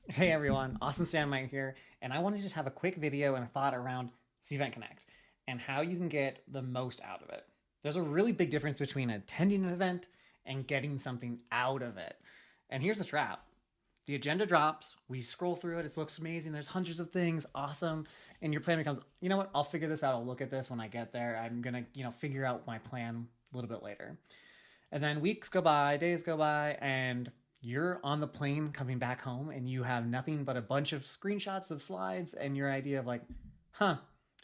Hey everyone, Austin Sandmeyer here, and I want to just have a quick video and a thought around Cvent CONNECT and how you can get the most out of it. There's a really big difference between attending an event and getting something out of it. And here's the trap. The agenda drops, we scroll through it, it looks amazing, there's hundreds of things, awesome, and your plan becomes, you know what, I'll figure this out, I'll look at this when I get there, I'm gonna, figure out my plan a little bit later. And then weeks go by, days go by, and you're on the plane coming back home and you have nothing but a bunch of screenshots of slides and your idea of like, huh,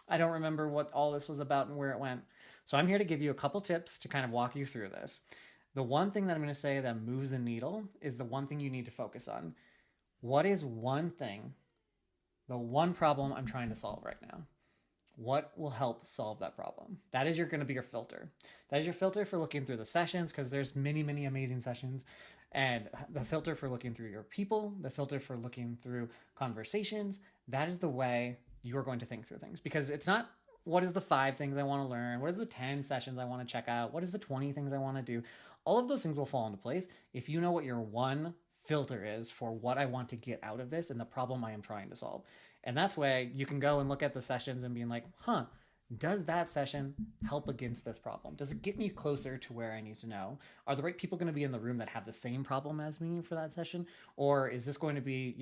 I don't remember what all this was about and where it went. So I'm here to give you a couple tips to kind of walk you through this. The one thing that I'm going to say that moves the needle is the one thing you need to focus on. What is one thing, the one problem I'm trying to solve right now? What will help solve that problem? That is going to be your filter. That is your filter for looking through the sessions, because there's many amazing sessions, and the filter for looking through your people, the filter for looking through conversations. That is the way you're going to think through things, because it's not what is the 5 things I want to learn, what is the 10 sessions I want to check out, what is the 20 things I want to do. All of those things will fall into place if you know what your one filter is for what I want to get out of this and the problem I am trying to solve. And that's why you can go and look at the sessions and being like, huh, does that session help against this problem? Does it get me closer to where I need to know? Are the right people going to be in the room that have the same problem as me for that session? Or is this going to be,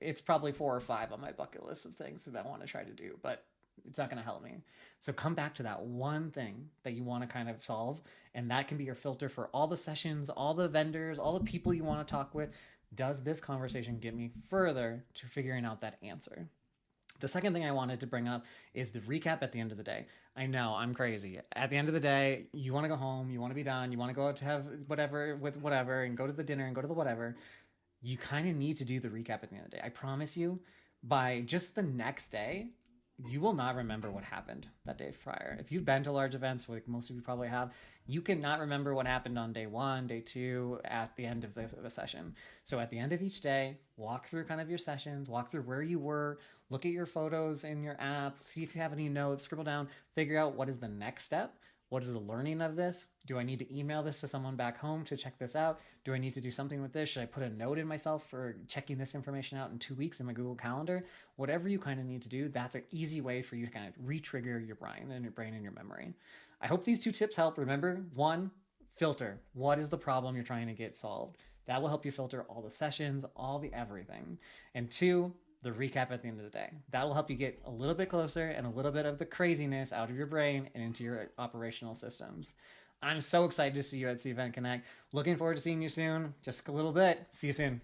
it's probably 4 or 5 on my bucket list of things that I want to try to do, but it's not going to help me. So come back to that one thing that you want to kind of solve, and that can be your filter for all the sessions, all the vendors, all the people you want to talk with. Does this conversation get me further to figuring out that answer? The second thing I wanted to bring up is the recap at the end of the day. I know, I'm crazy. At the end of the day, you want to go home, you want to be done, you want to go out to have whatever with whatever and go to the dinner and go to the whatever. You kind of need to do the recap at the end of the day. I promise you, by just the next day, you will not remember what happened that day prior. If you've been to large events, like most of you probably have, you cannot remember what happened on day 1, day 2, at the end of the session. So at the end of each day, walk through kind of your sessions, walk through where you were, look at your photos in your app, see if you have any notes, scribble down, figure out what is the next step. What is the learning of this? Do I need to email this to someone back home to check this out? Do I need to do something with this? Should I put a note in myself for checking this information out in 2 weeks in my Google Calendar? Whatever you kind of need to do, that's an easy way for you to kind of re-trigger your brain and your memory. I hope these 2 tips help. Remember, 1, filter. What is the problem you're trying to get solved? That will help you filter all the sessions, all the everything. And 2, the recap at the end of the day. That will help you get a little bit closer and a little bit of the craziness out of your brain and into your operational systems. I'm so excited to see you at Cvent Connect. Looking forward to seeing you soon. Just a little bit. See you soon.